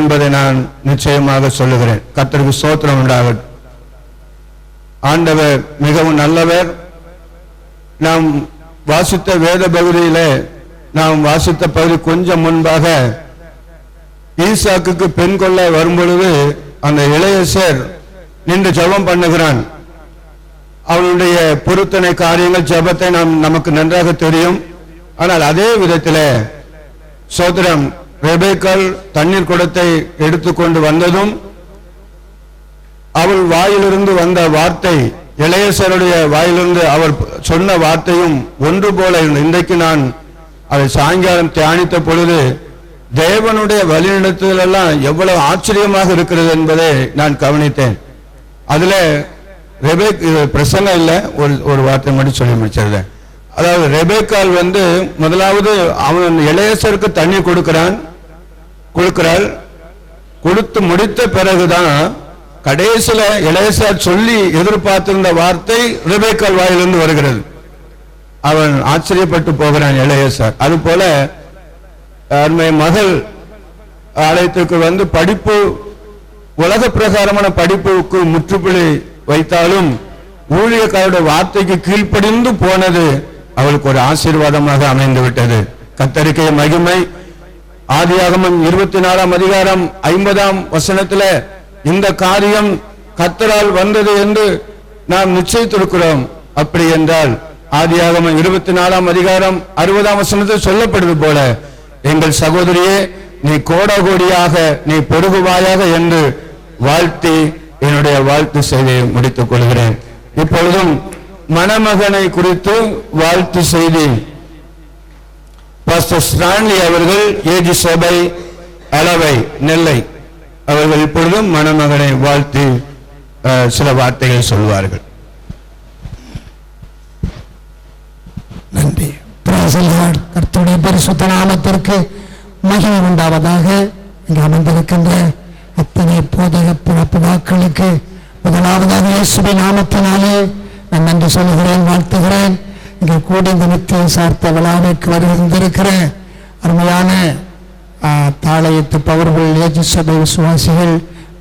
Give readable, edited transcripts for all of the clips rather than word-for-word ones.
என்பதை நான் நிச்சயமாக சொல்லுகிறேன். கர்த்தருக்கு ஸ்தோத்திரம் உண்டாகட்டும். ஆண்டவர் மிகவும் நல்லவர். நாம் வாசித்த வேத பகுதியிலே நாம் வாசித்த பகுதி கொஞ்சம் முன்பாக ஈசாக்குக்கு பெண் கொள்ள வரும்பொழுது அந்த இளையசர் நின்று ஜெபம் பண்ணுகிறான். அவனுடைய பொருத்தனை காரியங்கள் ஜெபத்தை நமக்கு நன்றாக தெரியும். ஆனால் அதே விதத்தில் சோதரம் ரெபேக்காள் தண்ணீர் குடத்தை எடுத்துக்கொண்டு வந்ததும் அவள் வாயிலிருந்து வந்த வார்த்தை, இளையசருடைய வாயிலிருந்து அவர் சொன்ன வார்த்தையும் ஒன்று போல இருந்தது. இன்றைக்கு நான் அதை சாயங்காலம் தியானித்த பொழுது தேவனுடைய வழிநடத்துதலெல்லாம் எவ்வளவு ஆச்சரியமாக இருக்கிறது என்பதை நான் கவனித்தேன். அதுல பிரசங்கம் இல்லை, ஒரு வார்த்தை மட்டும் சொல்லி முடிச்சிருந்தேன். அதாவது ரெபேக்காள் முதலாவது அவன் இளையசருக்கு தண்ணி கொடுக்கிறாள். கொடுத்து முடித்த பிறகுதான் கடைசியில இளையசர் சொல்லி எதிர்பார்த்திருந்த வார்த்தை ரெபேக்காள் வாயிலிருந்து வருகிறது. அவன் ஆச்சரியப்பட்டு போகிறான் இளையசர். அது போல மகள் ஆலயத்துக்கு படிப்பு உலக பிரகாரமான படிப்புக்கு முற்றுப்புள்ளி வைத்தாலும் ஊழியக்காரருடைய வார்த்தைக்கு கீழ்ப்படிந்து போனது அவளுக்கு ஒரு ஆசீர்வாதமாக அமைந்து விட்டது. கர்த்தருக்கே மகிமை. ஆதியாகமம் 24ஆம் அதிகாரம் 50ஆம் வசனத்துல இந்த காரியம் கர்த்தரால் வந்தது என்று நாம் நிச்சயித்திருக்கிறோம். அப்படி என்றால் ஆதியாகமம் 24ஆம் அதிகாரம் 60ஆம் வசனத்தில் சொல்லப்படுவது போல எங்கள் சகோதரியே நீ கோடாகோடியாக நீ பெருகுவாயாக என்று வாழ்த்தி என்னுடைய வாழ்த்து செய்தியை முடித்துக் கொள்கிறேன். இப்பொழுதும் மணமகனை குறித்து வாழ்த்து செய்தி பாஸ்டர் ஸ்டான்லி அவர்கள் ஏஜி சபை அளவை நெல்லை அவர்கள் இப்பொழுதும் மணமகனை வாழ்த்தி சில வார்த்தைகள் சொல்வார்கள். நன்றி. கர்த்தருடைய பரிசுத்த நாமத்திற்கு மகிமை உண்டாவதாக. இங்கு அமர்ந்திருக்கின்ற அத்தனை போதக பிதாக்களுக்கு முதலாவதாக இயேசுவின் நாமத்தினாலே நான் நன்றி சொல்கிறேன், வாழ்த்துகிறேன். இங்கே கூடி இந்த நித்திய சார்த்த விழாவிற்கு வருகின்றிருக்கிற அருமையான தாளையத்து பவர்கள் ஏஜி சபை விசுவாசிகள்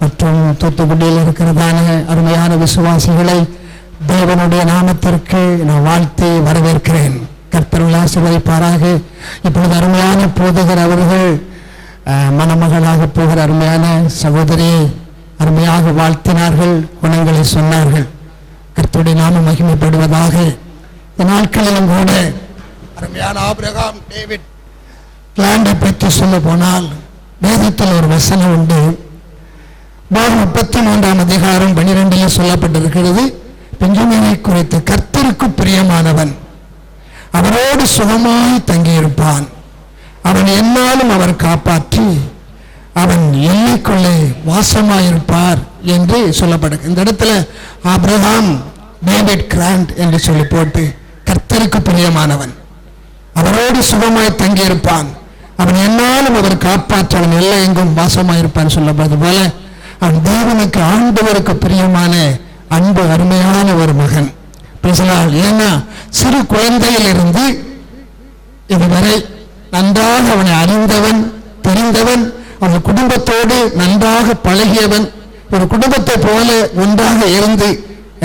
மற்றும் தூத்துக்குடியில் இருக்கிறதான அருமையான விசுவாசிகளை தேவனுடைய நாமத்திற்கு நான் வாழ்த்தி வரவேற்கிறேன். கர்த்தர் ஆசீர்வதிப்பாராக. இப்பொழுது அருமையான போதகர் அவர்கள் மணமகளாக போகிற அருமையான சகோதரியை அருமையாக வாழ்த்தினார்கள், குணங்களை சொன்னார்கள். கர்த்தருடைய நாமம் மகிமைப்படுவதாக. இந்த நாட்களிலும் கூட அருமையான ஆபிரகாம் டேவிட் லேண்டை பற்றி சொல்ல போனால் வேதத்தில் ஒரு வசனம் உண்டு. 33ஆம் அதிகாரம் 12 சொல்லப்பட்டிருக்கிறது. பெஞ்சமினை குறித்து கர்த்தருக்கு பிரியமானவன் அவரோடு சுகமாய் தங்கியிருப்பான், அவன் என்னாலும் அவர் காப்பாற்றி அவன் எல்லைக்குள்ளே வாசமாயிருப்பார் என்று சொல்லப்படுது. இந்த இடத்துல ஆபிரகாம் டேவிட் கிராண்ட் என்று சொல்லி போட்டு கர்த்தருக்கு பிரியமானவன் அவரோடு சுகமாய் தங்கியிருப்பான், அவன் என்னாலும் அவர் காப்பாற்ற அவன் எல்லை எங்கும் வாசமாயிருப்பான் சொல்லப்படுது போல அவன் தேவனுக்கு ஆண்டவருக்கு பிரியமான அன்பு அருமையான ஒரு மகன். ஏன்னா சிறு குழந்தையிலிருந்து இதுவரை நன்றாக அவனை அறிந்தவன், தெரிந்தவன், அவன் குடும்பத்தோடு நன்றாக பழகியவன், ஒரு குடும்பத்தை போல ஒன்றாக இருந்து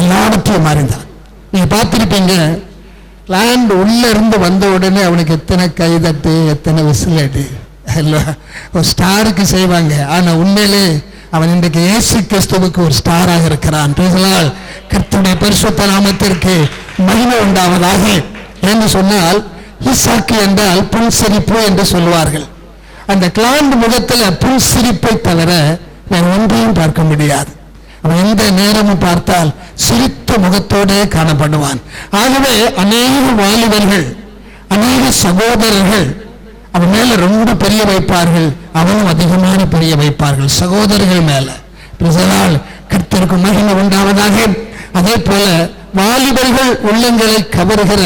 எல்லாவற்றையும் அறிந்தான். நீங்க பார்த்திருப்பீங்க, லேண்ட் உள்ள இருந்து வந்த உடனே அவனுக்கு எத்தனை கைதட்டு எத்தனை விசிலட்டு ஒரு ஸ்டாருக்கு செய்வாங்க. ஆனா உண்மையிலே அவன் இன்றைக்கு இயேசு கிறிஸ்துவுக்கு ஒரு ஸ்டாராக இருக்கிறான். கர்த்தருடைய பரிசுத்த நாமத்திற்கு மகிமை உண்டாவதாக. என்று சொன்னால் ஈசாக்கு என்றால் புன்சிரிப்பு என்று சொல்வார்கள். அந்த கிளாண்ட் முகத்தில் புன்சிரிப்பை தவிர வேறு ஒன்றையும் பார்க்க முடியாது. அவன் எந்த நேரமும் பார்த்தால் சிரித்த முகத்தோடே காணப்படுவான். ஆகவே அநேக வாலிபர்கள் அநேக சகோதரர்கள் அவன் மேல ரொம்ப பெரிய வைப்பார்கள், அவனும் அதிகமான பெரிய வைப்பார்கள் சகோதரர்கள் மேல. கர்த்தருக்கு மகிமை உண்டாவதாக. அதே போல வாலிபர்கள் உள்ளங்களை கவருகிற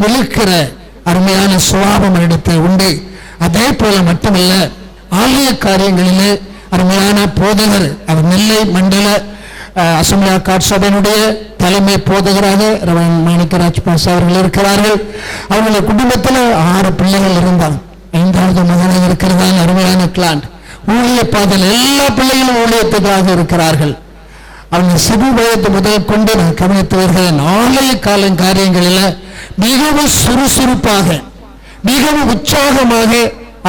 இழுக்கிற அருமையான சுபாவம் இடத்தில் உண்டு. அதே போல மட்டுமல்ல, ஆலய காரியங்களிலே அருமையான போதகர் அவர் நெல்லை மண்டல அசம்பிளி காட் சபையினுடைய தலைமை போதகராக ரவன் மாணிக்கராஜ் பாஸ் அவர்கள் இருக்கிறார்கள். அவங்களுடைய குடும்பத்தில் 6 பிள்ளைகள் இருந்தாங்க. 5வது மகனாக இருக்கிறதால் அருமையான கிளாண்ட் ஊழிய பாதையில் எல்லா பிள்ளைகளும் ஊழியத்துக்காக இருக்கிறார்கள். அவங்க சிறு வயது முதல் கொண்டு நான் கவனித்து வருகிறேன். ஆலய காலம் காரியங்களில் மிகவும் சுறுசுறுப்பாக மிகவும் உற்சாகமாக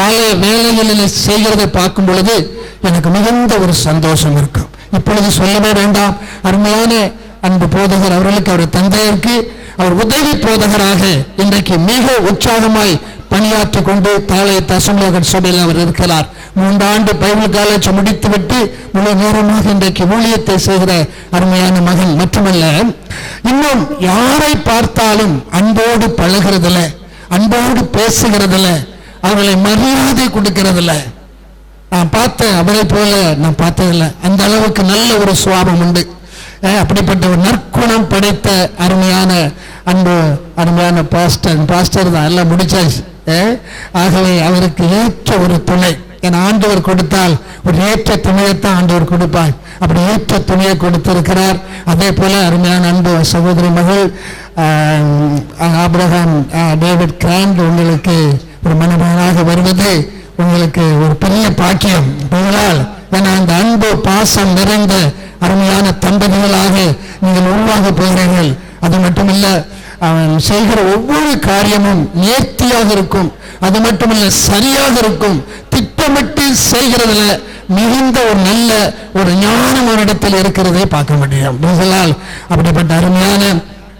ஆலய வேலைகளில் செய்கிறதை பார்க்கும் பொழுது எனக்கு மிகுந்த ஒரு சந்தோஷம் இருக்கும். இப்பொழுது சொல்லவே வேண்டாம், அருமையான அன்பு போதகர் அவர்களுக்கு, அவர் தந்தையருக்கு அவர் உதவி போதகராக இன்றைக்கு மிக உற்சாகமாய் பணியாற்றி கொண்டு தாளைய தசமலோகர் சபையில் அவர் இருக்கிறார். 3 ஆண்டு பைபிள் காலேஜ் முடித்துவிட்டு முழு நேரமாக இன்றைக்கு ஊழியத்தை செய்கிற அருமையான மகன். மட்டுமல்ல, இன்னும் யாரை பார்த்தாலும் அன்போடு பழகிறதுல, அன்போடு பேசுகிறதுல, அவர்களை மரியாதை கொடுக்கிறதுல நான் பார்த்தேன். அவரை போல நான் பார்த்ததில்லை. அந்த அளவுக்கு நல்ல ஒரு சுவாபம் உண்டு. அப்படிப்பட்ட ஒரு நற்குணம் படைத்த அருமையான அன்பு அருமையான பாஸ்டர் தான் எல்லாம் முடிச்சாச்சு. ஆகவே அவருக்கு ஏற்ற ஒரு துணை, என் ஆண்டவர் கொடுத்தால் ஒரு ஏற்ற துணையைத்தான் ஆண்டவர் கொடுப்பார். அப்படி ஏற்ற துணையை கொடுத்திருக்கிறார். அதே போல அருமையான அன்பு சகோதரி மகள் ஆபிரகாம் டேவிட் கிராண்ட் உங்களுக்கு ஒரு மணமகனாக வருவது உங்களுக்கு ஒரு பெரிய பாக்கியம். ஏன்னா அந்த அன்பு பாசம் நிறைந்த அருமையான தம்பதிகளாக நீங்கள் உருவாக போகிறீர்கள். அது மட்டுமில்ல, அவன் செய்கிற ஒவ்வொரு காரியமும் நேர்த்தியாக இருக்கும். அது மட்டுமல்ல, சரியாக இருக்கும். திட்டமிட்டு செய்கிறதுல மிகுந்த ஒரு நல்ல ஒரு ஞானம் ஒரு இடத்தில் இருக்கிறதை பார்க்க முடியும். அப்படிப்பட்ட அருமையான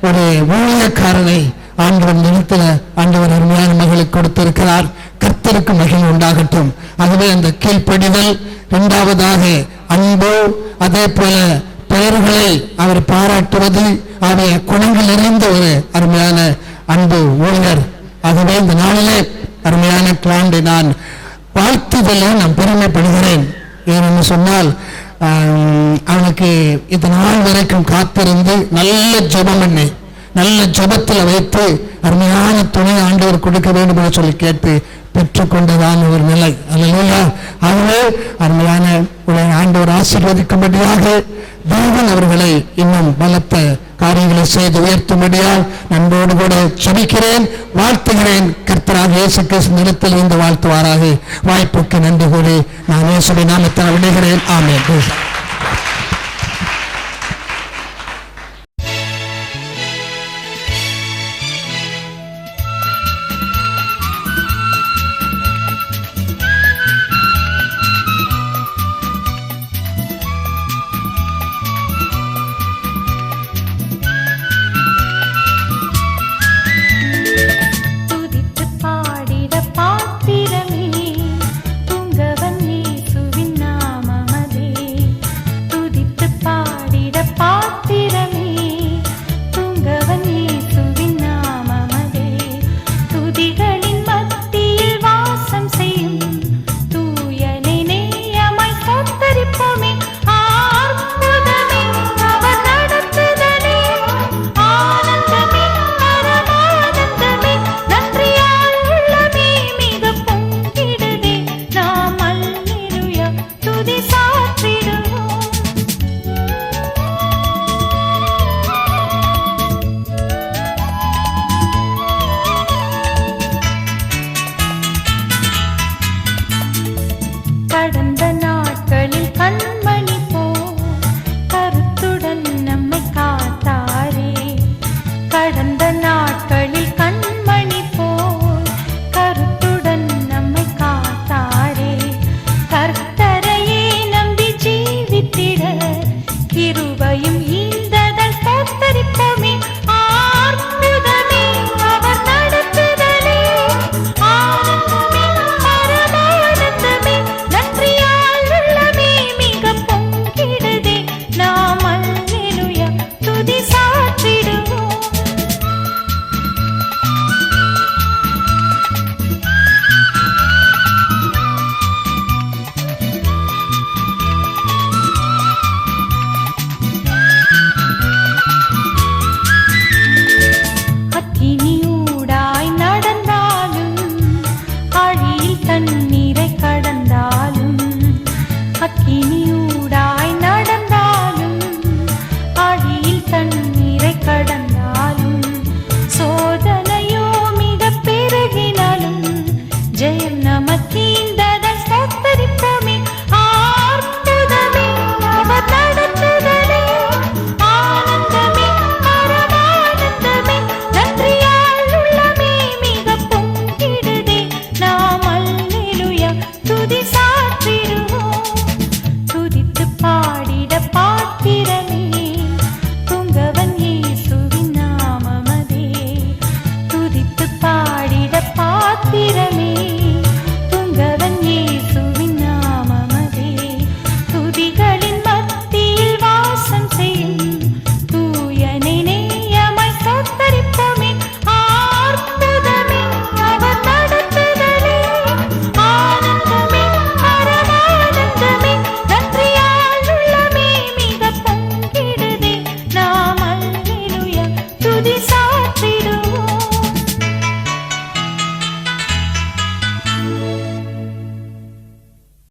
ஒரு ஊழியக்காரனை ஆண்டவர் நிலத்தில் ஆண்டவர் அருமையான மகளுக்கு கொடுத்திருக்கிறார். கர்த்தருக்கு மகிமை உண்டாகட்டும். ஆகவே அந்த கீழ்ப்படிதல், இரண்டாவதாக அன்பு, அதே போல பெயர்களை அவர் பாராட்டுவது ஆகிய குணங்கள் நிறைந்த ஒரு அருமையான அன்பு ஊழியர். ஆகவே இந்த நாளிலே அருமையான கிளாண்டை நான் வாழ்த்துதலை நான் பெருமைப்படுகிறேன். ஏனென்று சொன்னால் அவனுக்கு இந்த நாள் வரைக்கும் காத்திருந்து நல்ல ஜெபம் பண்ணி நல்ல ஜெபத்தில் வைத்து அருமையான துணை ஆண்டவர் கொடுக்க வேண்டும் என்று சொல்லி கேட்டு பெற்றுக்கொண்டதான ஒரு நிலை. அல்லேலூயா. ஆகவே அருமையான ஆண்டவர் ஆசீர்வதிக்கும்படியாக தேவன் அவர்களை இன்னும் பலத்த காரியங்களை செய்து உயர்த்தும்படியால் நண்போடு கூட ஜெபிக்கிறேன், வாழ்த்துகிறேன். கர்த்தராக இயேசு கிறிஸ்து நிலத்தில் இருந்து வாழ்த்துவாராக. வாய்ப்புக்கு நன்றி கூறி நான் இயேசுவின் நாமத்தில் விடுகிறேன். ஆமென்.